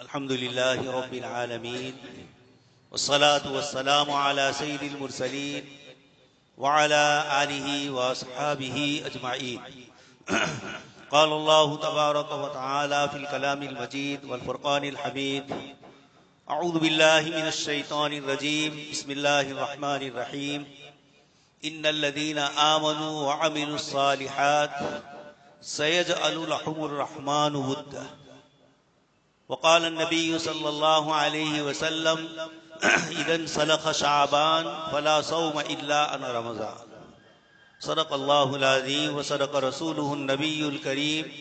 الحمد لله رب العالمين والصلاة والسلام على سيد المرسلين وعلى آله وأصحابه أجمعين. قال الله تبارك وتعالى في الكلام المجيد والفرقان الحميد: أعوذ بالله من الشيطان الرجيم. بسم الله الرحمن الرحيم. إن الذين آمنوا وعملوا الصالحات سيجعل لهم الرحمن ودا. وقال النبي صلى الله عليه وسلم: إذا انسلخ شعبان فلا صوم إلا عن رمضان. صدق الله العظيم وصدق رسوله النبي الكريم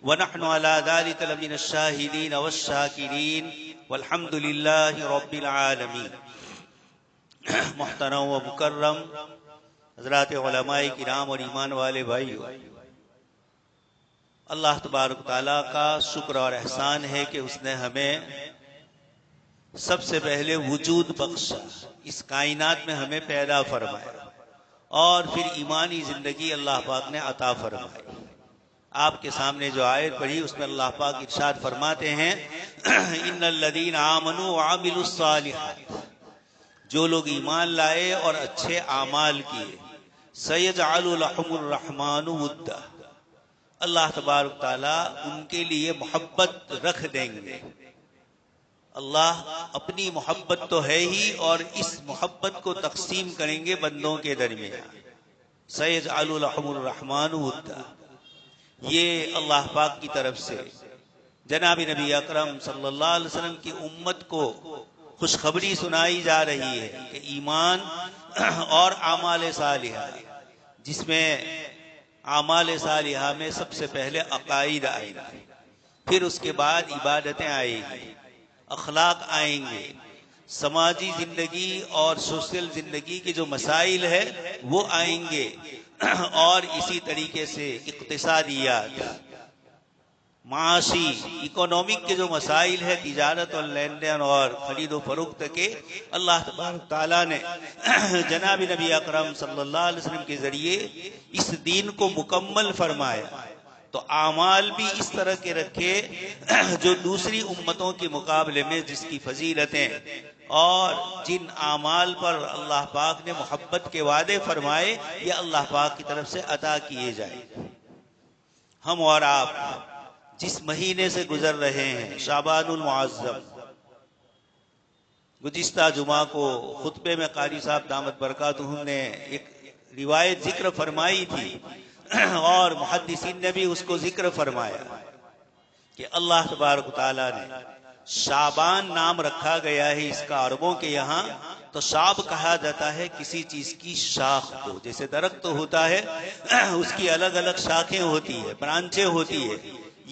ونحن على ذلك لمن الشاهدين والشاكرين والحمد لله رب العالمين. محترم و مکرم حضرات علماء کرام اور ایمان والے بھائیو، اللہ تبارک تعالیٰ کا شکر اور احسان ہے کہ اس نے ہمیں سب سے پہلے وجود بخشا، اس کائنات میں ہمیں پیدا فرمایا اور پھر ایمانی زندگی اللہ پاک نے عطا فرمائی. آپ کے سامنے جو آیت پڑھی اس میں اللہ پاک ارشاد فرماتے ہیں: ان الذین آمنوا وعملوا الصالحات، جو لوگ ایمان لائے اور اچھے اعمال کیے، سیجعل لهم الرحمن ودا، اللہ تبارک تعالیٰ ان کے لیے محبت رکھ دیں گے. اللہ اپنی محبت تو ہے ہی اور اس محبت کو تقسیم کریں گے بندوں کے درمیان. سیجعل لهم الرحمن ودا، یہ اللہ پاک کی طرف سے جناب نبی اکرم صلی اللہ علیہ وسلم کی امت کو خوشخبری سنائی جا رہی ہے کہ ایمان اور اعمال صالحہ، جس میں اعمال صالحہ میں سب سے پہلے عقائد آئیں گے، پھر اس کے بعد عبادتیں آئیں گی، اخلاق آئیں گے، سماجی زندگی اور سوشل زندگی کے جو مسائل ہے وہ آئیں گے، اور اسی طریقے سے اقتصادیات، معاشی اکنامک کے جو مسائل ہے، تجارت اور لین دین اور خرید و فروخت کے، اللہ تبارک تعالیٰ نے جناب نبی اکرم صلی اللہ علیہ وسلم کے ذریعے اس دین کو مکمل فرمایا. تو اعمال بھی اس طرح کے رکھے جو دوسری امتوں کے مقابلے میں جس کی فضیلتیں اور جن اعمال پر اللہ پاک نے محبت کے وعدے فرمائے، یہ اللہ پاک کی طرف سے عطا کیے جائیں. ہم اور آپ جس مہینے سے گزر رہے ہیں، شعبان المعظم، گزشتہ جمعہ کو خطبے میں قاری صاحب دامت برکاتہم نے ایک روایت ذکر فرمائی تھی اور محدثین نے بھی اس کو ذکر فرمایا کہ اللہ تبارک تعالیٰ نے شعبان نام رکھا گیا ہے اس کا عربوں کے یہاں. تو شعب کہا جاتا ہے کسی چیز کی شاخ کو، جیسے درخت ہوتا ہے اس کی الگ الگ شاخیں ہوتی ہے، برانچیں ہوتی ہے.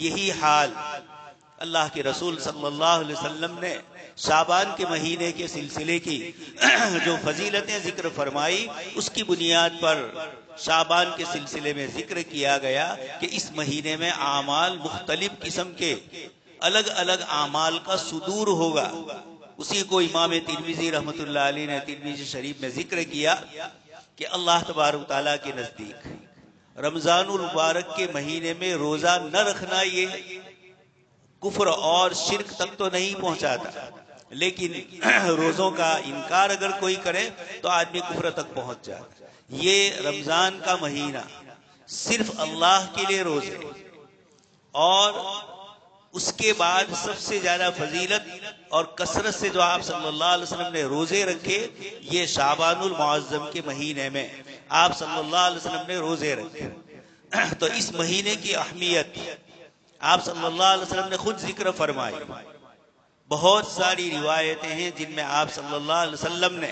یہی حال اللہ کے رسول صلی اللہ علیہ وسلم نے شعبان کے مہینے کے سلسلے کی جو فضیلتیں ذکر فرمائی، اس کی بنیاد پر شعبان کے سلسلے میں ذکر کیا گیا کہ اس مہینے میں اعمال مختلف قسم کے الگ الگ اعمال کا صدور ہوگا. اسی کو امام ترمذی رحمۃ اللہ علیہ نے ترمذی شریف میں ذکر کیا کہ اللہ تبارک تعالیٰ کے نزدیک رمضان المبارک کے مہینے میں روزہ نہ رکھنا یہ کفر اور شرک تک تو نہیں پہنچاتا، لیکن روزوں کا انکار اگر کوئی کرے تو آدمی کفر تک پہنچ جاتا. یہ رمضان کا مہینہ صرف اللہ کے لیے روزے، اور اس کے بعد سب سے زیادہ فضیلت اور کثرت سے جو آپ صلی اللہ علیہ وسلم نے روزے رکھے، یہ شعبان المعظم کے مہینے میں آپ صلی اللہ علیہ وسلم نے روزے رکھے. تو اس مہینے کی اہمیت آپ صلی اللہ علیہ وسلم نے خود ذکر فرمائی. بہت ساری روایتیں ہیں جن میں آپ صلی اللہ علیہ وسلم نے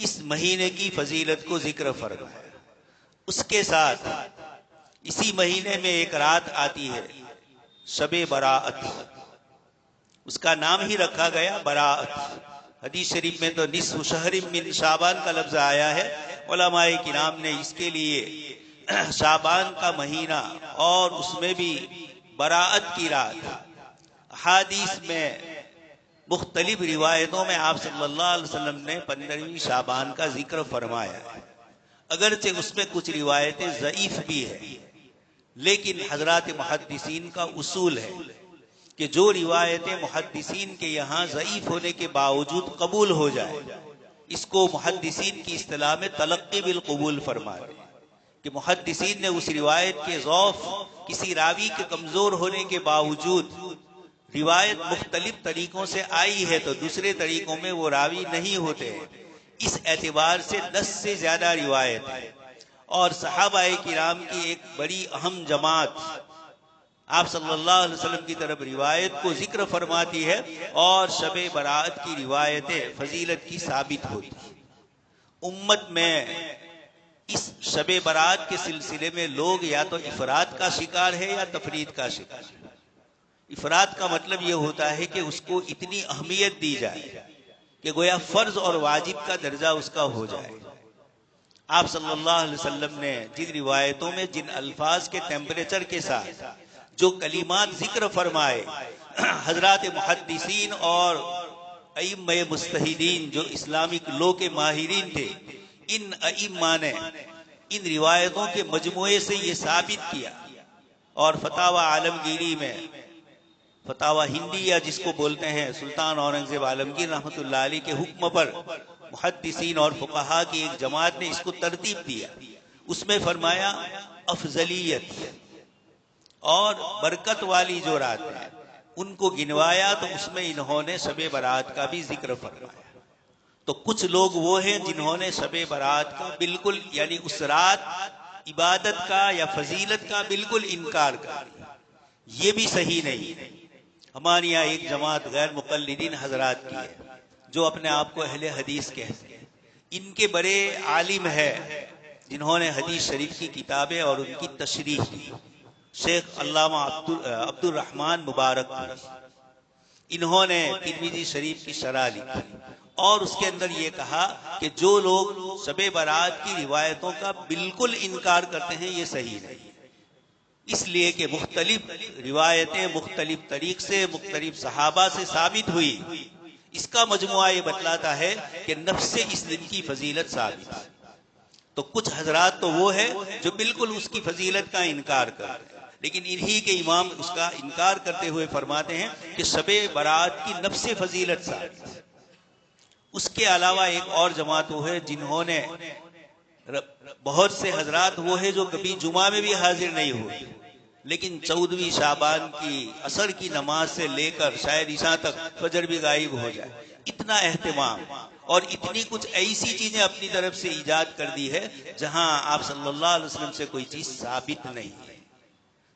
اس مہینے کی فضیلت کو ذکر فرمایا. اس کے ساتھ اسی مہینے میں ایک رات آتی ہے، شب براءت، اس کا نام ہی رکھا گیا براءت. حدیث شریف میں تو نصف شہر من شعبان کا لفظ آیا ہے. علماء کرام نے اس کے لیے شعبان کا مہینہ اور اس میں بھی براءت کی رات، حدیث میں مختلف روایتوں میں آپ صلی اللہ علیہ وسلم نے 15ویں شعبان کا ذکر فرمایا ہے. اگرچہ اس میں کچھ روایتیں ضعیف بھی ہیں، لیکن حضرات محدثین کا اصول ہے کہ جو روایتیں محدثین کے یہاں ضعیف ہونے کے باوجود قبول ہو جائے، اس کو محدثین کی اصطلاح میں تلقی بالقبول فرماتے ہیں کہ محدثین نے اس روایت کے ضعف، کسی راوی کے کمزور ہونے کے باوجود روایت مختلف طریقوں سے آئی ہے تو دوسرے طریقوں میں وہ راوی نہیں ہوتے ہیں، اس اعتبار سے 10 سے زیادہ روایت ہے۔ اور صحابہ کرام کی ایک بڑی اہم جماعت آپ صلی اللہ علیہ وسلم کی طرف روایت کو ذکر فرماتی ہے، اور شب برات کی روایتیں فضیلت کی ثابت ہوتی ہیں۔ امت میں اس شب برات کے سلسلے میں لوگ یا تو افراد کا شکار ہے یا تفرید کا شکار ہے۔ افراد کا مطلب یہ ہوتا ہے کہ اس کو اتنی اہمیت دی جائے کہ گویا فرض اور واجب کا درجہ اس کا ہو جائے۔ آپ صلی اللہ علیہ وسلم نے جن روایتوں میں جن الفاظ کے ٹیمپریچر کے ساتھ جو کلمات ذکر فرمائے، حضرات محدثین اور ائمہ مجتہدین جو اسلامک لو کے ماہرین تھے، ان ائمہ نے ان روایتوں کے مجموعے سے یہ ثابت کیا، اور فتاوی عالمگیری میں، فتاوی ہندیہ جس کو بولتے ہیں، سلطان اورنگزیب عالمگیر رحمۃ اللہ علیہ کے حکم پر محدثین اور فقہا کی ایک جماعت نے اس کو ترتیب دیا۔ اس میں فرمایا افضلیت اور برکت والی جو راتیں ہیں ان کو گنوایا، تو اس میں انہوں نے شب برات کا بھی ذکر فرمایا۔ تو کچھ لوگ وہ ہیں جنہوں نے شب برات کا بالکل، یعنی اس رات عبادت کا یا فضیلت کا بالکل انکار کر دیا۔ یہ بھی صحیح نہیں ہے۔ ہمارے یہاں ایک جماعت غیر مقلدین حضرات کی ہے جو اپنے آپ کو اہل حدیث کہتے ہیں۔ ان کے بڑے عالم ہیں جنہوں نے حدیث شریف کی کتابیں اور ان کی تشریح کی، شیخ علامہ عبد الرحمن مبارک، انہوں نے ترمذی شریف کی شرح لکھی اور اس کے اندر یہ کہا کہ جو لوگ شب برات کی روایتوں کا بالکل انکار کرتے ہیں یہ صحیح نہیں، اس لیے کہ مختلف روایتیں مختلف طریق سے مختلف صحابہ سے ثابت ہوئی، اس کا مجموعہ یہ بتلاتا ہے کہ نفس سے اس دن کی فضیلت ثابت ہے۔ تو کچھ حضرات تو وہ ہے جو بالکل اس کی فضیلت کا انکار کرتے ہیں، لیکن انہی کے امام اس کا انکار کرتے ہوئے فرماتے ہیں کہ شب برات کی نفس فضیلت ثابت ہے۔ اس کے علاوہ ایک اور جماعت وہ ہے جنہوں نے، بہت سے حضرات وہ ہے جو کبھی جمعہ میں بھی حاضر نہیں ہوئے، لیکن 14ویں شعبان کی عصر کی نماز سے لے کر شاید عشاء تک فجر بھی غائب ہو جائے، اتنا اہتمام اور اتنی کچھ ایسی چیزیں اپنی طرف سے ایجاد کر دی ہے جہاں آپ صلی اللہ علیہ وسلم سے کوئی چیز ثابت نہیں ہے۔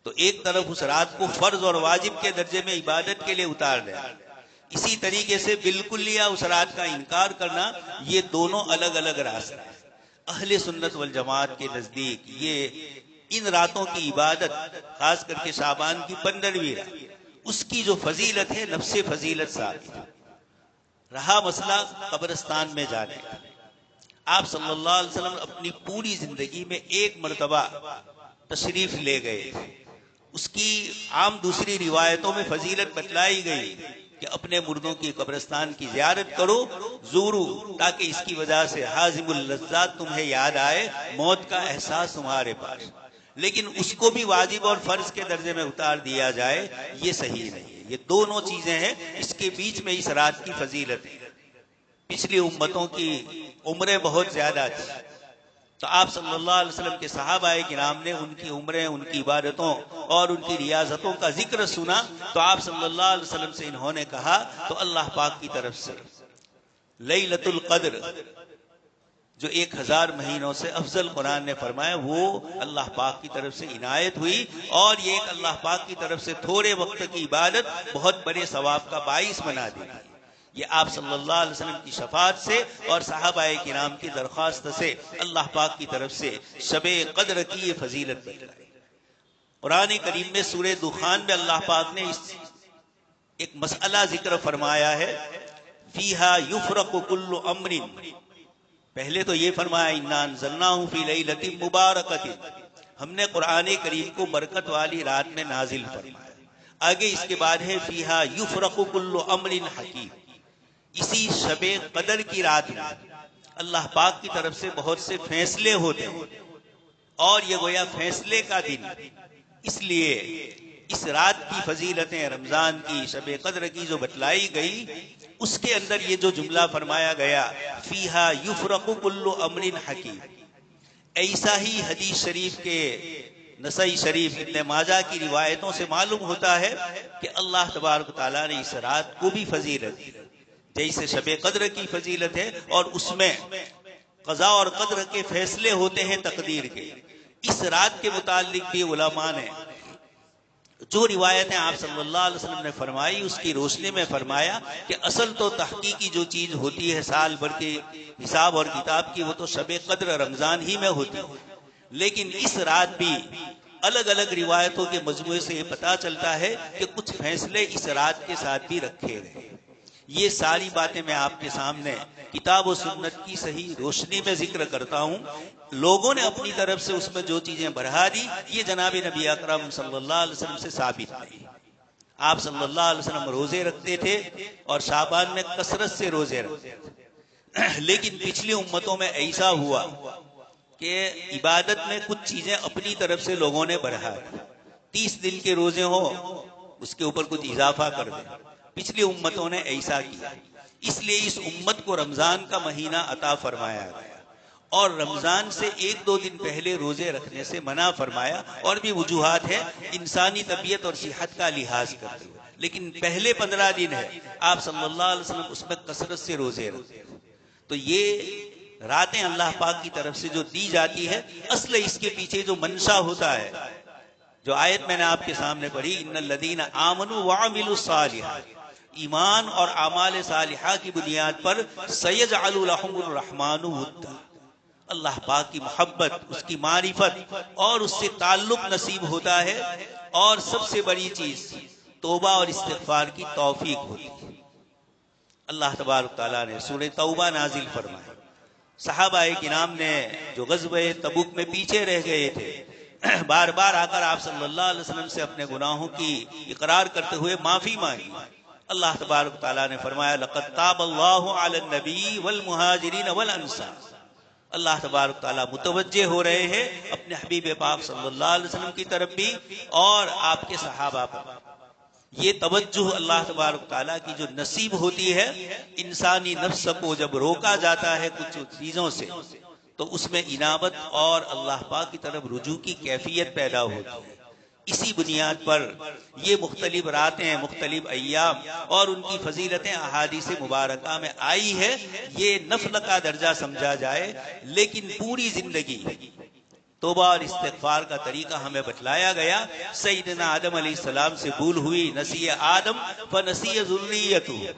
تو ایک طرف اس رات کو فرض اور واجب کے درجے میں عبادت کے لیے اتار دیا، اسی طریقے سے بالکل یا اس رات کا انکار کرنا، یہ دونوں الگ الگ راستے ہیں۔ اہل سنت والجماعت کے نزدیک یہ ان راتوں کی عبادت، خاص کر کے شعبان کی 15ویں رات، اس کی جو فضیلت ہے نفس فضیلت ثابت ہے۔ رہا مسئلہ قبرستان میں جانے کا، آپ صلی اللہ علیہ وسلم اپنی پوری زندگی میں ایک مرتبہ تشریف لے گئے، اس کی عام دوسری روایتوں میں فضیلت بتلائی گئی کہ اپنے مردوں کی قبرستان کی زیارت کرو، زورو، تاکہ اس کی وجہ سے حازم اللذات تمہیں یاد آئے، موت کا احساس تمہارے پاس، لیکن اس کو بھی واجب اور فرض کے درجے میں اتار دیا جائے، یہ صحیح نہیں ہے۔ یہ دونوں چیزیں ہیں، اس کے بیچ میں اس رات کی فضیلت ہے۔ پچھلی امتوں کی عمریں بہت زیادہ تھی، تو آپ صلی اللہ علیہ وسلم کے صحابہ کرام نے ان کی عمریں، ان کی عبادتوں اور ان کی ریاضتوں کا ذکر سنا، تو آپ صلی اللہ علیہ وسلم سے انہوں نے کہا، تو اللہ پاک کی طرف سے لیلۃ القدر جو 1000 مہینوں سے افضل قرآن نے فرمایا، وہ اللہ پاک کی طرف سے عنایت ہوئی، اور یہ ایک اللہ پاک کی طرف سے تھوڑے وقت کی عبادت بہت بڑے ثواب کا باعث بنا دی۔ یہ آپ صلی اللہ علیہ وسلم کی شفاعت سے اور صحابہ کرام کی درخواست سے اللہ پاک کی طرف سے شب قدر کی یہ فضیلت بتلائی۔ قرآن کریم میں سورہ دخان میں اللہ پاک نے اس ایک مسئلہ ذکر فرمایا ہے، فیہا یفرق کل امر، پہلے تو یہ فرمایا انا انزلناہ فی لیلۃ مبارکۃ، ہم نے قرآن کریم کو برکت والی رات میں نازل فرمایا۔ آگے اس کے بعد ہے فیہا یفرق کل امر حکیم، اسی شب قدر کی رات میں اللہ پاک کی طرف سے بہت سے فیصلے ہوتے ہیں، اور یہ گویا فیصلے کا دن، اس لیے اس رات کی فضیلتیں رمضان کی شب قدر کی جو بتلائی گئی، اس کے اندر یہ جو جملہ فرمایا گیا فیہا یفرق کل امر حکیم، ایسا ہی حدیث شریف کے نسائی شریف ابن ماجہ کی روایتوں سے معلوم ہوتا ہے کہ اللہ تبارک تعالیٰ نے اس رات کو بھی فضیلت دی، جیسے شب قدر کی فضیلت ہے اور اس میں قضاء اور قدر کے فیصلے ہوتے ہیں تقدیر کے، اس رات کے متعلق بھی علماء نے جو روایتیں آپ صلی اللہ علیہ وسلم نے فرمائی اس کی روشنی میں فرمایا کہ اصل تو تحقیقی جو چیز ہوتی ہے سال بھر کے حساب اور کتاب کی، وہ تو شب قدر رمضان ہی میں ہوتی ہے، لیکن اس رات بھی الگ الگ روایتوں کے مجموعے سے یہ پتا چلتا ہے کہ کچھ فیصلے اس رات کے ساتھ بھی رکھے گئے۔ یہ ساری باتیں میں آپ کے سامنے کتاب و سنت کی صحیح روشنی میں ذکر کرتا ہوں۔ لوگوں نے اپنی طرف سے اس میں جو چیزیں بڑھا دی، یہ جناب نبی اکرم صلی اللہ علیہ وسلم سے ثابت نہیں۔ آپ صلی اللہ علیہ وسلم روزے رکھتے تھے اور شعبان میں کثرت سے روزے رکھتے تھے، لیکن پچھلی امتوں میں ایسا ہوا کہ عبادت میں کچھ چیزیں اپنی طرف سے لوگوں نے بڑھا دی، 30 دن کے روزے ہوں اس کے اوپر کچھ اضافہ کر دیں، پچھلی امتوں نے ایسا کیا، اس لیے اس امت کو رمضان کا مہینہ عطا فرمایا گیا اور رمضان سے 1-2 دن پہلے روزے رکھنے سے منع فرمایا، اور بھی وجوہات ہیں انسانی طبیعت اور صحت کا لحاظ کرتے ہوئے، لیکن پہلے 15 دن ہے آپ صلی اللہ علیہ وسلم اس میں کثرت سے روزے رکھتے ہیں۔ تو یہ راتیں اللہ پاک کی طرف سے جو دی جاتی ہے، اصل اس کے پیچھے جو منشا ہوتا ہے، جو آیت میں نے آپ کے سامنے پڑھی ان الذین آمنوا وعملوا الصالحات، ایمان اور اعمال صالحہ کی بنیاد پر سیجعل لهم الرحمن ودا، اللہ پاک کی محبت، اس کی معرفت اور اس سے تعلق نصیب ہوتا ہے، اور سب سے بڑی چیز توبہ اور استغفار کی توفیق ہوتی ہے۔ اللہ تبارک تعالیٰ نے سورہ توبہ نازل فرمائی، صحابہ کرام نے جو غزوہ تبوک میں پیچھے رہ گئے تھے، بار بار آ کر آپ صلی اللہ علیہ وسلم سے اپنے گناہوں کی اقرار کرتے ہوئے معافی مانگی۔ اللہ تبارک تعالیٰ نے فرمایا لقد تاب اللہ علی النبی والمہاجرین والانصار، اللہ تبارک تعالیٰ متوجہ ہو رہے ہیں اپنے حبیب پاک صلی اللہ علیہ وسلم کی طرف بھی اور آپ کے صحابہ پر۔ یہ توجہ اللہ تبارک تعالیٰ کی جو نصیب ہوتی ہے، انسانی نفس کو جب روکا جاتا ہے کچھ چیزوں سے تو اس میں انابت اور اللہ پاک کی طرف رجوع کی کیفیت پیدا ہوتی ہے۔ اسی بنیاد پر یہ مختلف راتیں، مختلف ایام اور ان کی فضیلتیں احادیث مبارکہ میں آئی ہے، یہ نفل کا درجہ سمجھا جائے، لیکن پوری زندگی توبہ اور استغفار کا طریقہ ہمیں بتلایا گیا۔ سیدنا آدم علیہ السلام سے بھول ہوئی، نسی آدم فنسی ذریتہ،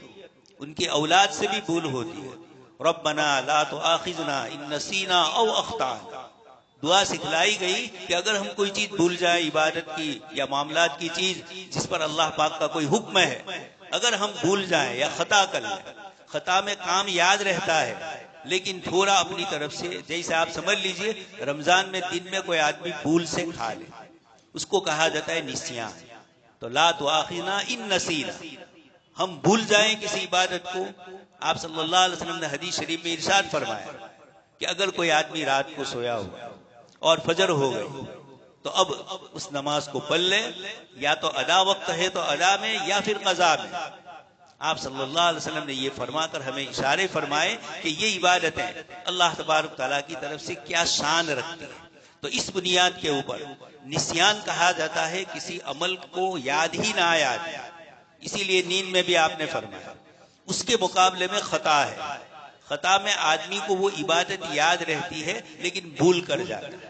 ان کی اولاد سے بھی بھول ہوتی ہے۔ ربنا لا تؤاخذنا ان نسینا او اخطانا، دعا سکھلائی گئی کہ اگر ہم کوئی چیز بھول جائیں، عبادت کی یا معاملات کی چیز جس پر اللہ پاک کا کوئی حکم ہے، اگر ہم بھول جائیں یا خطا کر لیں، خطا میں کام یاد رہتا ہے لیکن تھوڑا اپنی طرف سے، جیسے آپ سمجھ لیجئے رمضان میں دن میں کوئی آدمی بھول سے کھا لے، اس کو کہا جاتا ہے نسیان۔ تو لا تؤاخذنا ان نسینا، ہم بھول جائیں کسی عبادت کو، آپ صلی اللہ علیہ وسلم نے حدیث شریف میں ارشاد فرمایا کہ اگر کوئی آدمی رات کو سویا ہو اور فجر ہو گئی تو اب اس نماز کو پڑھ لے، یا تو ادا وقت ہے تو ادا میں یا پھر قضا میں۔ آپ صلی اللہ علیہ وسلم نے یہ فرما کر ہمیں اشارے فرمائے کہ یہ عبادتیں اللہ تبارک تعالیٰ کی طرف سے کیا شان رکھتی ہیں۔ تو اس بنیاد کے اوپر نسیان کہا جاتا ہے کسی عمل کو یاد ہی نہ آیا، اسی لیے نیند میں بھی آپ نے فرمایا۔ اس کے مقابلے میں خطا ہے، خطا میں آدمی کو وہ عبادت یاد رہتی ہے لیکن بھول کر جاتا ہے،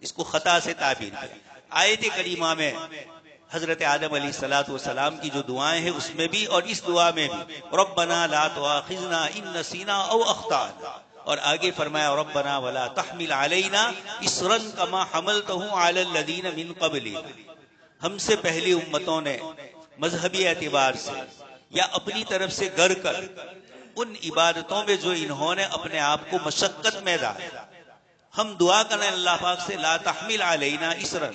اس کو خطا سے تعبیر کیا۔ آیت کریمہ میں حضرت آدم علیہ السلام کی جو دعائیں ہیں اس میں بھی اور اس دعا میں بھی ربنا لا تؤاخذنا ان نسینا او اخطانا، اور آگے فرمایا ربنا ولا تحمل علینا اصرا کما حملته علی الذین من قبلنا، ہم سے پہلی امتوں نے مذہبی اعتبار سے یا اپنی طرف سے گر کر ان عبادتوں میں جو انہوں نے اپنے آپ کو مشقت میں ڈالا، ہم دعا کریں اللہ پاک سے لا تحمل علینا اصرا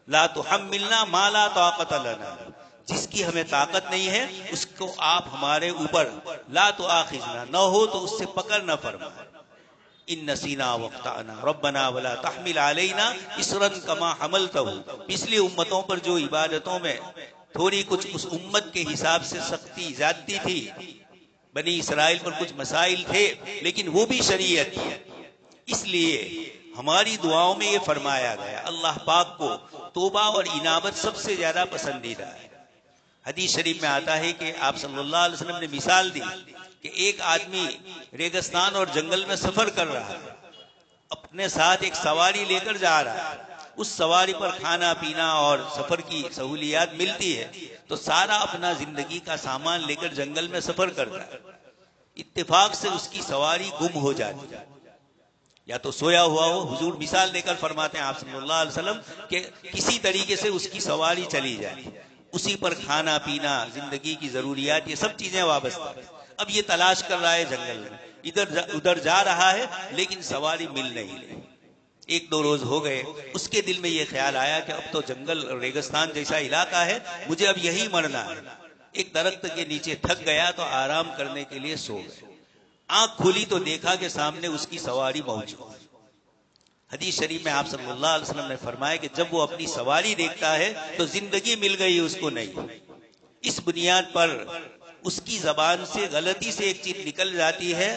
لا تحملنا ما لا طاقت لنا، جس کی ہمیں طاقت نہیں ہے اس کو آپ ہمارے اوپر لا تؤاخذنا، نہ ہو تو اس سے پکڑ نہ فرمائے۔ ان نسینا واخطأنا ربنا ولا تحمل علینا اصرا کما حملتہ. پچھلی امتوں پر جو عبادتوں میں تھوڑی کچھ اس امت کے حساب سے سختی زیادتی تھی، بنی اسرائیل پر کچھ مسائل تھے لیکن وہ بھی شریعت تھی. اس لیے ہماری دعاؤں میں یہ فرمایا گیا اللہ پاک کو توبہ اور انابت سب سے زیادہ پسندیدہ ہے. حدیث شریف میں آتا ہے کہ آپ صلی اللہ علیہ وسلم نے مثال دی کہ ایک آدمی ریگستان اور جنگل میں سفر کر رہا ہے، اپنے ساتھ ایک سواری لے کر جا رہا ہے. اس سواری پر کھانا پینا اور سفر کی سہولیات ملتی ہے تو سارا اپنا زندگی کا سامان لے کر جنگل میں سفر کرتا ہے. اتفاق سے اس کی سواری گم ہو جاتی ہے یا تو سویا ہوا ہو. حضور مثال دے کر فرماتے ہیں آپ صلی اللہ علیہ وسلم کہ کسی طریقے سے اس کی سواری چلی جائے، اسی پر کھانا پینا زندگی کی ضروریات یہ سب چیزیں وابستہ. اب یہ تلاش کر رہا ہے جنگل میں، ادھر ادھر جا رہا ہے لیکن سواری مل نہیں رہی. ایک دو روز ہو گئے، اس کے دل میں یہ خیال آیا کہ اب تو جنگل ریگستان جیسا علاقہ ہے، مجھے اب یہی مرنا ہے. ایک درخت کے نیچے تھک گیا تو آرام کرنے کے لیے سو گیا. آنکھ کھلی تو دیکھا کہ سامنے اس کی سواری موجود. حدیث شریف میں آپ صلی اللہ علیہ وسلم نے فرمایا کہ جب وہ اپنی سواری دیکھتا ہے تو زندگی مل گئی اس کو نہیں. اس بنیاد پر اس کی زبان سے غلطی سے ایک چیز نکل جاتی ہے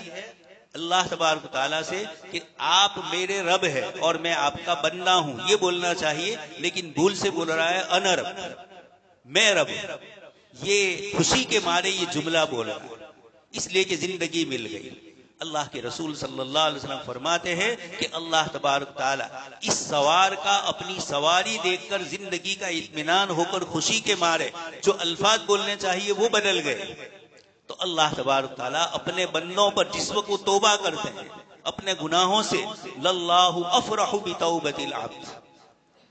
اللہ تبارک و تعالیٰ سے کہ آپ میرے رب ہے اور میں آپ کا بندہ ہوں، یہ بولنا چاہیے، لیکن بھول سے بول رہا ہے انا رب، میں رب. یہ خوشی کے مارے یہ جملہ بول رہا ہے اس لیے کہ زندگی مل گئی. اللہ کے رسول صلی اللہ علیہ وسلم فرماتے ہیں کہ اللہ تبارک تعالیٰ اس سوار کا اپنی سواری دیکھ کر زندگی کا اطمینان ہو کر خوشی کے مارے جو الفاظ بولنے چاہیے وہ بدل گئے. تو اللہ تبارک تعالیٰ اپنے بندوں پر جس وقت وہ توبہ کرتے ہیں اپنے گناہوں سے، للہ افرح بتوبۃ العبد.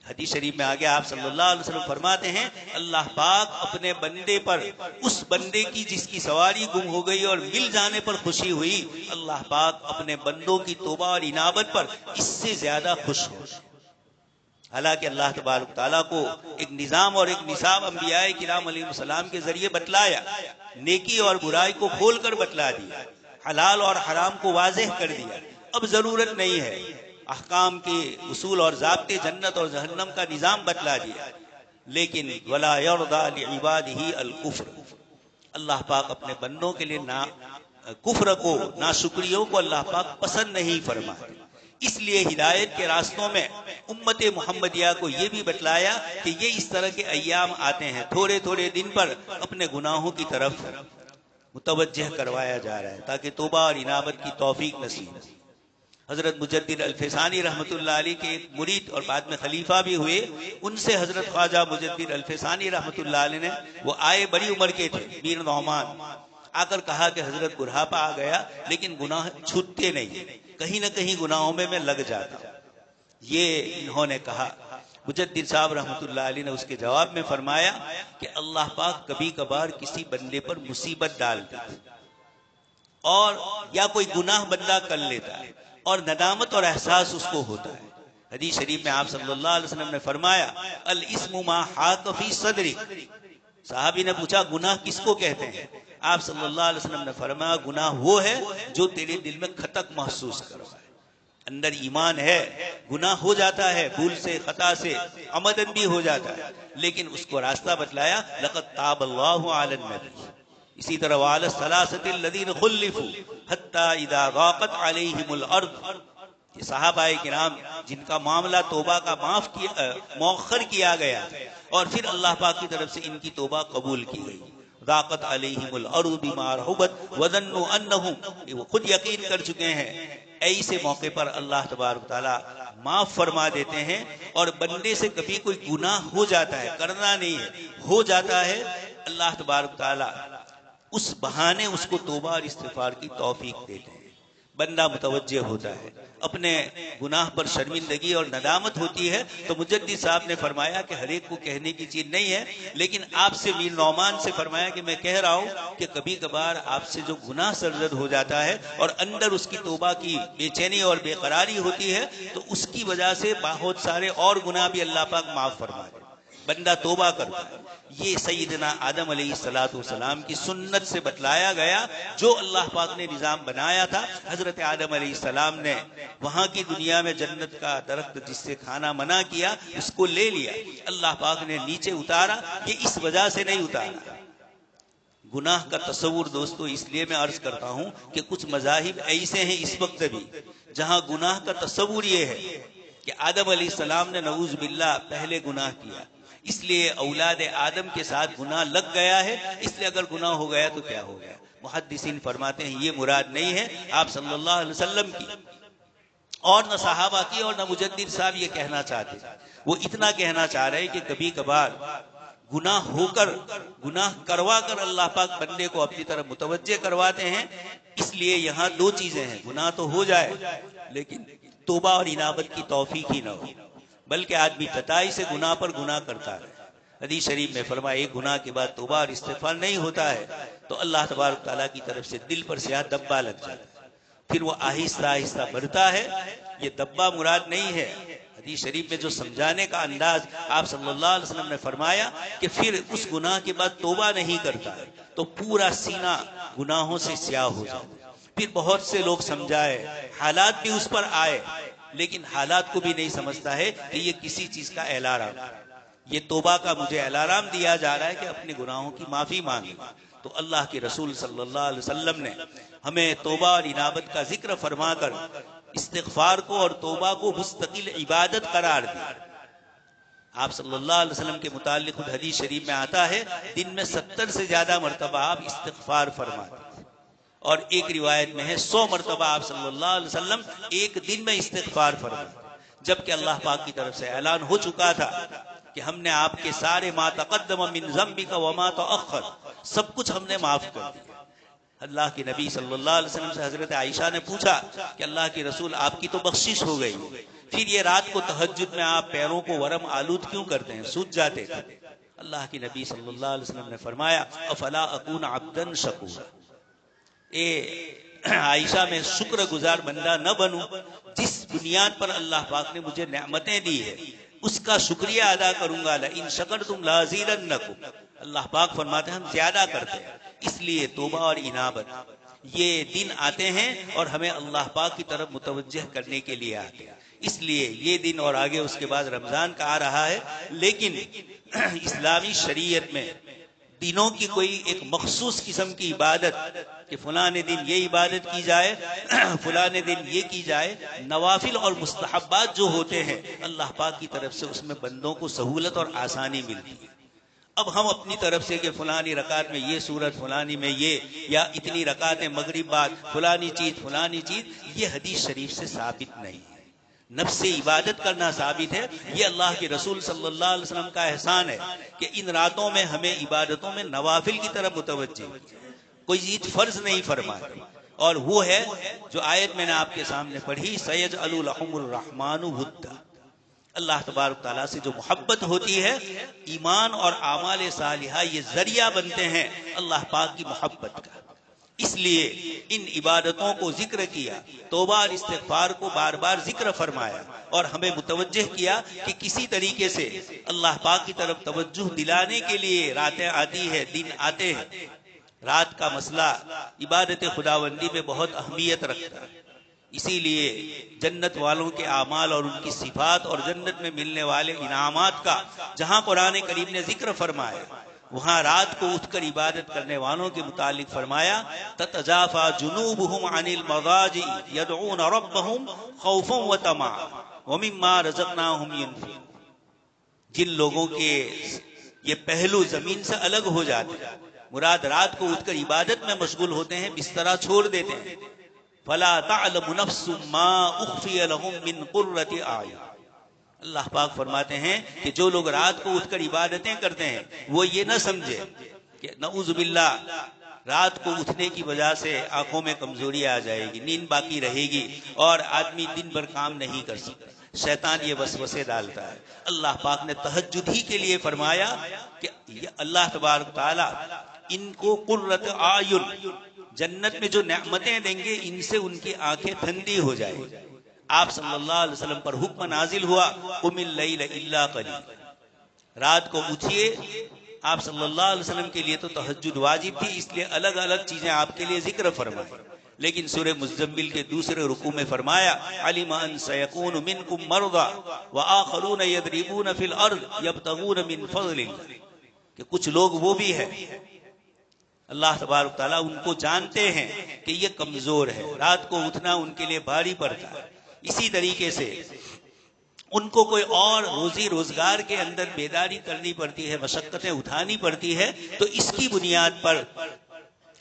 حدیث شریف میں آگے آپ صلی اللہ علیہ وسلم فرماتے ہیں اللہ پاک اپنے بندے پر، اس بندے کی جس کی سواری گم ہو گئی اور مل جانے پر خوشی ہوئی، اللہ پاک اپنے بندوں کی توبہ اور انابت پر اس سے زیادہ خوش ہو. حالانکہ اللہ تبارک تعالیٰ کو ایک نظام اور ایک نصاب انبیاء کرام علیہ السلام کے ذریعے بتلایا، نیکی اور برائی کو کھول کر بتلا دیا، حلال اور حرام کو واضح کر دیا. اب ضرورت نہیں ہے، احکام کے اصول اور ضابطے جنت اور جہنم کا نظام بتلا دیا. لیکن ولا یرضی لعبادہ الکفر، اللہ پاک اپنے بندوں کے لیے کفر کو، ناشکریوں کو اللہ پاک پسند نہیں فرماتے. اس لیے ہدایت کے راستوں میں امت محمدیہ کو یہ بھی بتلایا کہ یہ اس طرح کے ایام آتے ہیں، تھوڑے تھوڑے دن پر اپنے گناہوں کی طرف متوجہ کروایا جا رہا ہے تاکہ توبہ اور انابت کی توفیق نصیب. حضرت مجدد الفسانی رحمۃ اللہ علیہ کے ایک مرید اور بعد میں خلیفہ بھی ہوئے، ان سے حضرت خواجہ مجدد الفسانی رحمۃ اللہ علیہ نے، وہ آئے بڑی عمر کے تھے، میر نعمان، آ کر کہا کہ حضرت بڑھاپا آ گیا لیکن گناہ چھوٹتے نہیں، کہیں نہ کہیں گناہوں میں لگ جاتا ہوں. یہ انہوں نے کہا. مجدد صاحب رحمۃ اللہ علیہ نے اس کے جواب میں فرمایا کہ اللہ پاک کبھی کبھار کسی بندے پر مصیبت ڈالتا ہے اور یا کوئی گناہ بندہ کر لیتا ہے اور ندامت اور احساس اس کو ہوتا ہے. حدیث شریف میں آپ صلی اللہ علیہ وسلم نے فرمایا الاسم ما حاک فی صدرک. صحابی نے پوچھا گناہ کس کو کہتے ہیں؟ آپ صلی اللہ علیہ وسلم نے فرمایا گناہ وہ ہے جو تیرے دل میں خطک محسوس کرتا ہے. اندر ایمان ہے، گناہ ہو جاتا ہے، بھول سے خطا سے عمدن بھی ہو جاتا ہے، لیکن اس کو راستہ بتلایا لقد تاب اللہ علی النبی. اسی طرح وعلی الثلاثۃ الذین خلفوا حتی اذا ضاقت علیہم الارض. یہ صحابہ کرام جن کا معاملہ توبہ کا مؤخر کیا گیا اور پھر اللہ پاک کی طرف سے ان کی توبہ قبول کی گئی. ضاقت علیہم الارض بما رحبت وظنوا انہم، وہ خود یقین کر چکے ہیں. ایسے موقع پر اللہ تبارک تعالیٰ معاف فرما دیتے ہیں اور بندے سے کبھی کوئی گناہ ہو جاتا ہے، کرنا نہیں ہے، ہو جاتا ہے، اللہ تبارک تعالیٰ اس بہانے اس کو توبہ اور استغفار کی توفیق دیتے ہیں. بندہ متوجہ ہوتا ہے، اپنے گناہ پر شرمندگی اور ندامت ہوتی ہے. تو مجدد صاحب نے فرمایا کہ ہر ایک کو کہنے کی چیز نہیں ہے، لیکن آپ سے میر نعمان سے فرمایا کہ میں کہہ رہا ہوں کہ کبھی کبھار آپ سے جو گناہ سرزد ہو جاتا ہے اور اندر اس کی توبہ کی بے چینی اور بے قراری ہوتی ہے تو اس کی وجہ سے بہت سارے اور گناہ بھی اللہ پاک معاف فرما دے. بندہ توبہ کرتا ہے۔ یہ سیدنا آدم علیہ السلام کی سنت سے بتلایا گیا، جو اللہ پاک نے نظام بنایا تھا۔ حضرت آدم علیہ السلام نے وہاں کی دنیا میں جنت کا درخت جس سے کھانا منع کیا، اس کو لے لیا، اللہ پاک نے نیچے اتارا۔ یہ اس وجہ سے نہیں اتارا۔ گناہ کا تصور دوستو اس لیے میں عرض کرتا ہوں کہ کچھ مذاہب ایسے ہیں اس وقت بھی جہاں گناہ کا تصور یہ ہے کہ آدم علیہ السلام نے نعوذ باللہ پہلے گناہ کیا، اس لیے اولاد آدم کے ساتھ گناہ لگ گیا ہے، اس لیے اگر گناہ ہو گیا تو کیا ہو گیا۔ محدثین فرماتے ہیں یہ مراد نہیں ہے آپ صلی اللہ علیہ وسلم کی، اور نہ صحابہ کی، اور نہ مجدد صاحب یہ کہنا چاہتے۔ وہ اتنا کہنا چاہ رہے کہ کبھی کبھار گناہ ہو کر، گناہ کروا کر اللہ پاک بندے کو اپنی طرف متوجہ کرواتے ہیں۔ اس لیے یہاں دو چیزیں ہیں، گناہ تو ہو جائے لیکن توبہ اور انابت کی توفیق ہی نہ ہو، بلکہ آدمی تتائی سے گناہ پر گناہ کرتا ہے۔ حدیث شریف میں فرمایا ایک گناہ کے بعد توبہ اور استغفار نہیں ہوتا ہے تو اللہ تبارک تعالیٰ کی طرف سے دل پر سیاہ دبا لگ جاتا ہے، پھر وہ آہستہ آہستہ بڑھتا ہے۔ یہ دبا مراد نہیں ہے، حدیث شریف میں جو سمجھانے کا انداز آپ صلی اللہ علیہ وسلم نے فرمایا کہ پھر اس گناہ کے بعد توبہ نہیں کرتا ہے تو پورا سینہ گناہوں سے سیاہ ہو جاتا ہے۔ پھر بہت سے لوگ سمجھائے، حالات بھی اس پر آئے، لیکن حالات کو بھی نہیں سمجھتا ہے کہ یہ کسی چیز کا الارم، یہ توبہ کا مجھے الارم دیا جا رہا ہے کہ اپنے گناہوں کی معافی مانگے۔ تو اللہ کے رسول صلی اللہ علیہ وسلم نے ہمیں توبہ اور انابت کا ذکر فرما کر استغفار کو اور توبہ کو مستقل عبادت قرار دیا۔ آپ صلی اللہ علیہ وسلم کے متعلق خود حدیث شریف میں آتا ہے دن میں 70 سے زیادہ مرتبہ آپ استغفار فرماتے ہیں، اور ایک روایت میں ہے 100 مرتبہ آپ صلی اللہ علیہ وسلم ایک دن میں استغفار فرماتے، جبکہ اللہ پاک کی طرف سے اعلان ہو چکا تھا کہ ہم نے آپ کے سارے ما تقدم من ذنبک وما تأخر، سب کچھ ہم نے معاف کر دیا۔ اللہ کے نبی صلی اللہ علیہ وسلم سے حضرت عائشہ نے پوچھا کہ اللہ کے رسول آپ کی تو بخشش ہو گئی، پھر یہ رات کو تہجد میں آپ پیروں کو ورم آلود کیوں کرتے ہیں، سوج جاتے تھے؟ اللہ کے نبی صلی اللہ علیہ وسلم نے فرمایا افلا اکون عبدا شکورا، اے عائشہ میں شکر گزار بندہ نہ بنوں؟ جس بنیاد پر اللہ پاک نے مجھے نعمتیں دی ہے اس کا شکریہ ادا کروں گا، لئن شکرتم لازیدنکم۔ اللہ پاک فرماتے ہیں ہم زیادہ کرتے ہیں۔ اس لیے توبہ اور انابت یہ دن آتے ہیں اور ہمیں اللہ پاک کی طرف متوجہ کرنے کے لیے آتے ہیں، اس لیے یہ دن اور آگے اس کے بعد رمضان کا آ رہا ہے۔ لیکن اسلامی شریعت میں دنوں کی کوئی ایک مخصوص قسم کی عبادت کہ فلانے دن یہ عبادت کی جائے، فلانے دن یہ کی جائے، نوافل اور مستحبات جو ہوتے ہیں اللہ پاک کی طرف سے اس میں بندوں کو سہولت اور آسانی ملتی ہے۔ اب ہم اپنی طرف سے کہ فلانی رکعت میں یہ سورت، فلانی میں یہ، یا اتنی رکعتیں مغرب بعد، فلانی چیز، یہ حدیث شریف سے ثابت نہیں ہے۔ نفس سے عبادت کرنا ثابت ہے۔ یہ اللہ کے رسول صلی اللہ علیہ وسلم کا احسان ہے کہ ان راتوں میں ہمیں عبادتوں میں نوافل کی طرف متوجہ، کوئی چیز فرض نہیں فرماتے، اور وہ ہے جو آیت میں نے آپ کے سامنے پڑھی، سیجعل لهم الرحمن ودا۔ اللہ تبارک تعالیٰ سے جو محبت ہوتی ہے، ایمان اور اعمال صالحہ یہ ذریعہ بنتے ہیں اللہ پاک کی محبت کا۔ اس لیے ان عبادتوں کو ذکر کیا، توبہ اور استغفار کو بار بار ذکر فرمایا، اور ہمیں متوجہ کیا کہ کسی طریقے سے اللہ پاک کی طرف توجہ دلانے کے لیے راتیں آتی ہے، دن آتے ہیں۔ رات کا مسئلہ عبادت خداوندی میں بہت اہمیت رکھتا ہے، اسی لیے جنت والوں کے اعمال اور ان کی صفات اور جنت میں ملنے والے انعامات کا جہاں قرآن کریم نے ذکر فرمایا، وہاں رات کو اٹھ کر عبادت کرنے والوں کے متعلق فرمایا تتجافا جنوبهم عن المضاجع يدعون ربهم خوفا وطمعا ومما رزقناهم ينفقون۔ جن لوگوں کے یہ پہلو زمین سے الگ ہو جاتے ہیں، مراد رات کو اٹھ کر عبادت میں مشغول ہوتے ہیں، بسترا چھوڑ دیتے ہیں، فلا تعلم نفس ما اخفی لهم من قرۃ اعین۔ اللہ پاک فرماتے ہیں کہ جو لوگ رات کو اٹھ کر عبادتیں کرتے ہیں وہ یہ نہ سمجھے کہ نعوذ باللہ رات کو اٹھنے کی وجہ سے آنکھوں میں کمزوری آ جائے گی، نیند باقی رہے گی اور آدمی دن بھر کام نہیں کر سکتا۔ شیطان یہ وسوسے ڈالتا ہے۔ اللہ پاک نے تہجد ہی کے لیے فرمایا کہ اللہ تبارک تعالی ان کو قرۃ اعین، جنت میں جو نعمتیں دیں گے ان سے ان کی آنکھیں ٹھنڈی ہو جائیں گی۔ آپ صلی اللہ علیہ وسلم پر حکم نازل ہوا قم اللیل الا قلیلا، رات کو اٹھیے. آپ صلی اللہ علیہ وسلم کے لیے تو تہجد واجب تھی، اس لیے الگ الگ چیزیں آپ کے لیے ذکر فرمائی. لیکن سورہ مزمل کے دوسرے رکوع میں فرمایا علم ان سیکون منکم مرضی وآخرون یضربون فی الارض یبتغون من فضل اللہ، کہ کچھ لوگ وہ بھی ہیں اللہ تبارک تعالیٰ ان کو جانتے ہیں کہ یہ کمزور ہے، رات کو اٹھنا ان کے لیے بھاری پڑتا ہے. اسی طریقے سے ان کو کوئی اور روزی روزگار کے اندر بیداری کرنی پڑتی ہے، مشقتیں اٹھانی پڑتی ہے، تو اس کی بنیاد پر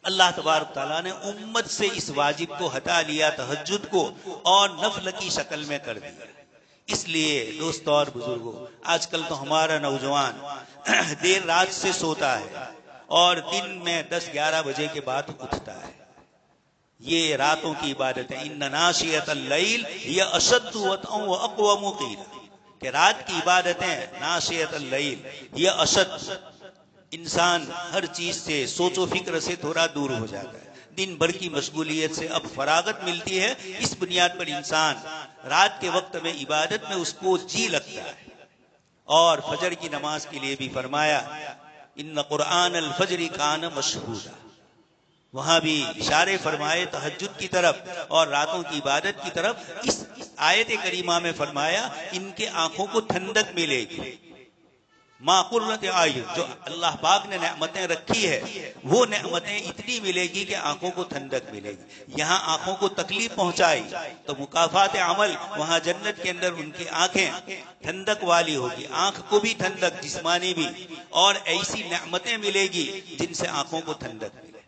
اللہ تبارک تعالیٰ نے امت سے اس واجب کو ہٹا لیا، تہجد کو، اور نفل کی شکل میں کر دیا. اس لیے دوستو اور بزرگوں، آج کل تو ہمارا نوجوان دیر رات سے سوتا ہے اور دن میں 10-11 بجے کے بعد اٹھتا ہے. یہ راتوں کی عبادت ہے. ان ناشئۃ اللیل ہی اشد وطئا واقوم قیلا، کہ رات کی عبادتیں ناشئۃ اللیل ہی اشد. انسان ہر چیز سے، سوچ و فکر سے تھوڑا دور ہو جاتا ہے، دن بھر کی مشغولیت سے اب فراغت ملتی ہے. اس بنیاد پر انسان رات کے وقت میں عبادت میں اس کو جی لگتا ہے. اور فجر کی نماز کے لیے بھی فرمایا ان قرآن الفجر کان مشہودا، وہاں بھی اشارے فرمائے تہجد کی طرف اور راتوں کی عبادت کی طرف. اس آیت کریمہ میں فرمایا ان کے آنکھوں کو ٹھنڈک ملے گی. ما قرۃ اعین، جو اللہ پاک نے نعمتیں رکھی ہے وہ نعمتیں اتنی ملے گی کہ آنکھوں کو ٹھنڈک ملے گی. یہاں آنکھوں کو تکلیف پہنچائی تو مکافات عمل وہاں جنت کے اندر ان کی آنکھیں ٹھنڈک والی ہوگی، آنکھ کو بھی ٹھنڈک جسمانی بھی، اور ایسی نعمتیں ملے گی جن سے آنکھوں کو ٹھنڈک ملے.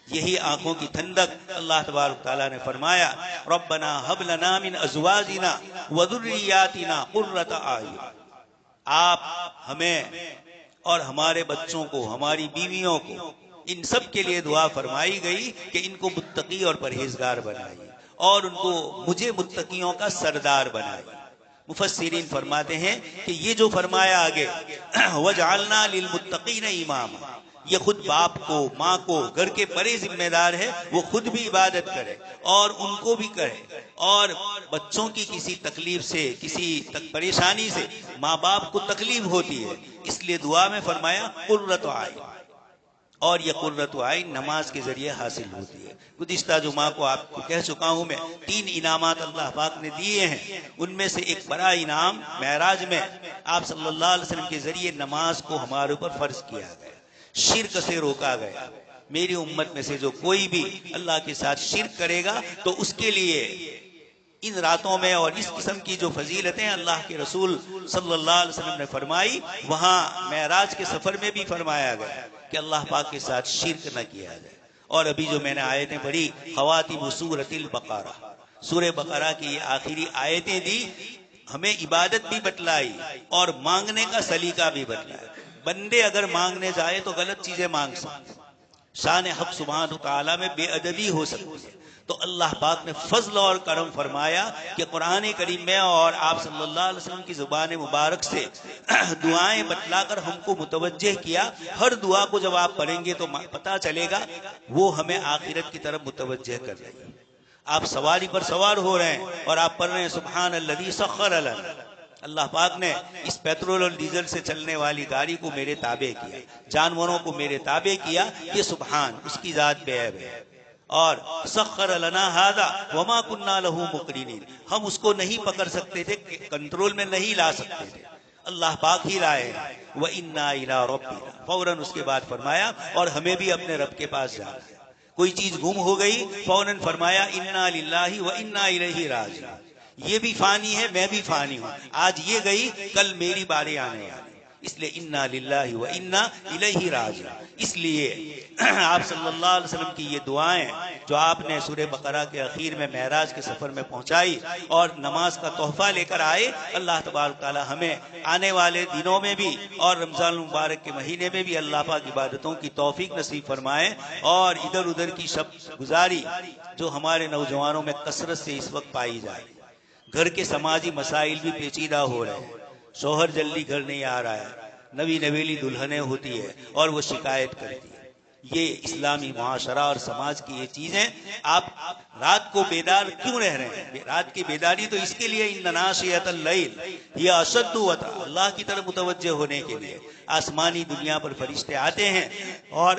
یہی آنکھوں کی ٹھنڈک اللہ تبارک تعالیٰ نے فرمایا ربنا ہب لنا من ازواجنا وذریاتنا قرۃ اعین، آپ ہمیں اور ہمارے بچوں کو، ہماری بیویوں کو، ان سب کے لیے دعا فرمائی گئی کہ ان کو متقی اور پرہیزگار بنائیے اور ان کو مجھے متقیوں کا سردار بنائیے. مفسرین فرماتے ہیں کہ یہ جو فرمایا آگے وَجْعَلْنَا لِلْمُتَّقِينَ إِمَامًا، یہ خود باپ کو، ماں کو، گھر کے بڑے ذمہ دار ہے، وہ خود بھی عبادت کرے اور ان کو بھی کرے، اور بچوں کی کسی تکلیف سے، کسی پریشانی سے ماں باپ کو تکلیف ہوتی ہے، اس لیے دعا میں فرمایا قرۃ اعین. اور یہ قرۃ اعین نماز کے ذریعے حاصل ہوتی ہے. گزشتہ جمعہ کو آپ کو کہہ چکا ہوں میں 3 انعامات اللہ پاک نے دیے ہیں. ان میں سے ایک بڑا انعام معراج میں آپ صلی اللہ علیہ وسلم کے ذریعے نماز کو ہمارے اوپر فرض کیا گیا، شرک سے روکا گیا. میری امت میں سے جو کوئی بھی اللہ کے ساتھ شرک کرے گا تو اس کے لیے ان راتوں میں اور اس قسم کی جو فضیلتیں اللہ کے رسول صلی اللہ علیہ وسلم نے فرمائی، وہاں معراج کے سفر میں بھی فرمایا گیا کہ اللہ پاک کے ساتھ شرک نہ کیا جائے. اور ابھی جو میں نے آیتیں پڑھی خواتیم سورۃ البقرہ، سورہ بقرہ کی یہ آخری آیتیں دی، ہمیں عبادت بھی بتلائی اور مانگنے کا سلیقہ بھی بتلایا. بندے اگر مانگنے جائے تو غلط چیزیں مانگ سکتے، شان حق سبحانہ تعالیٰ میں بے ادبی ہو سکتی ہے. تو اللہ پاک نے فضل اور کرم فرمایا کہ قرآن کریم میں اور آپ صلی اللہ علیہ وسلم کی زبان مبارک سے دعائیں بتلا کر ہم کو متوجہ کیا. ہر دعا کو جب آپ پڑھیں گے تو پتہ چلے گا وہ ہمیں آخرت کی طرف متوجہ کر رہی ہے. آپ سواری پر سوار ہو رہے ہیں اور آپ پڑھ رہے ہیں سبحان الذی سخر لنا، اللہ پاک نے اس پیٹرول اور ڈیزل سے چلنے والی گاڑی کو میرے تابع کیا، جانوروں کو میرے تابع کیا. یہ سبحان اس کی ذات بے عیب ہے. اور سخر لنا ھذا وما كنا له مقرنین، ہم اس کو نہیں پکڑ سکتے تھے، کنٹرول میں نہیں لا سکتے تھے، اللہ پاک ہی لائے. وَإِنَّا إِلَىٰ رَبِّنَا، فوراً اس کے بعد فرمایا اور ہمیں بھی اپنے رب کے پاس جانا ہے. کوئی چیز گم ہو گئی فوراً فرمایا اِنَّا لِلَّهِ وَإِنَّا إِلَيْهِ راجعون، یہ بھی فانی ہے میں بھی فانی ہوں، آج یہ گئی کل میری باری آنے والی، اس لیے انا للہ و انا الیہ راجعون. اس لیے آپ صلی اللہ علیہ وسلم کی یہ دعائیں جو آپ نے سورہ بقرہ کے اخیر میں معراج کے سفر میں پہنچائی اور نماز کا تحفہ لے کر آئے، اللہ تبارک تعالی ہمیں آنے والے دنوں میں بھی اور رمضان المبارک کے مہینے میں بھی اللہ پاک عبادتوں کی توفیق نصیب فرمائے. اور ادھر ادھر کی شب گزاری جو ہمارے نوجوانوں میں کثرت سے اس وقت پائی جائے، گھر کے سماجی مسائل بھی پیچیدہ ہو رہے ہیں، شوہر جلدی گھر نہیں آ رہا ہے، نوی نویلی دلہنیں ہوتی ہے اور وہ شکایت کرتی ہے. یہ اسلامی معاشرہ اور سماج کی یہ چیزیں. آپ رات کو بیدار کیوں رہ رہے ہیں؟ رات کی بیداری تو اس کے لیے ان ناشئۃ اللیل ہی اشد وطا، اللہ کی طرف متوجہ ہونے کے لیے. آسمانی دنیا پر فرشتے آتے ہیں اور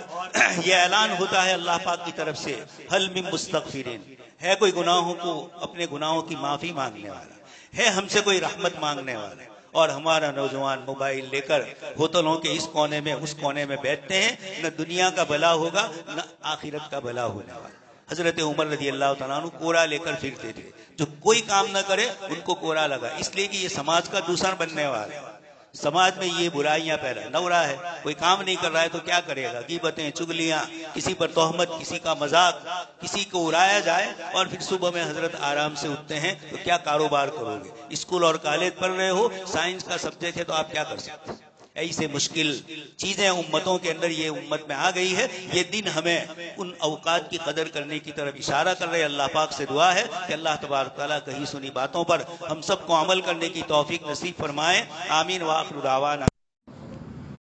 یہ اعلان ہوتا ہے اللہ پاک کی طرف سے، حل من مستغفرین، ہے کوئی گناہوں کو اپنے گناہوں کی معافی مانگنے والا، ہے ہم سے کوئی رحمت مانگنے والا. اور ہمارا نوجوان موبائل لے کر ہوتلوں کے اس کونے میں اس کونے میں بیٹھتے ہیں. نہ دنیا کا بھلا ہوگا نہ آخرت کا بھلا ہونے والا. حضرت عمر رضی اللہ تعالیٰ عنہ کوڑا لے کر پھرتے تھے، جو کوئی کام نہ کرے ان کو کوڑا لگا، اس لیے کہ یہ سماج کا دشمن بننے والا ہے. سماج میں یہ برائیاں پیدا نورا ہے، کوئی کام نہیں کر رہا ہے تو کیا کرے گا؟ غیبتیں، چگلیاں، کسی پر تہمت، کسی کا مذاق، کسی کو اڑایا جائے. اور پھر صبح میں حضرت آرام سے اٹھتے ہیں تو کیا کاروبار کرو گے؟ اسکول اور کالج پڑھ رہے ہو، سائنس کا سبجیکٹ ہے تو آپ کیا کر سکتے ہیں؟ ایسے مشکل چیزیں امتوں کے اندر یہ امت میں آ گئی ہے. یہ دن ہمیں ان اوقات کی قدر کرنے کی طرف اشارہ کر رہے. اللہ پاک سے دعا ہے کہ اللہ تبارک تعالیٰ کہی سنی باتوں پر ہم سب کو عمل کرنے کی توفیق نصیب فرمائے. آمین. وآخر دعوانا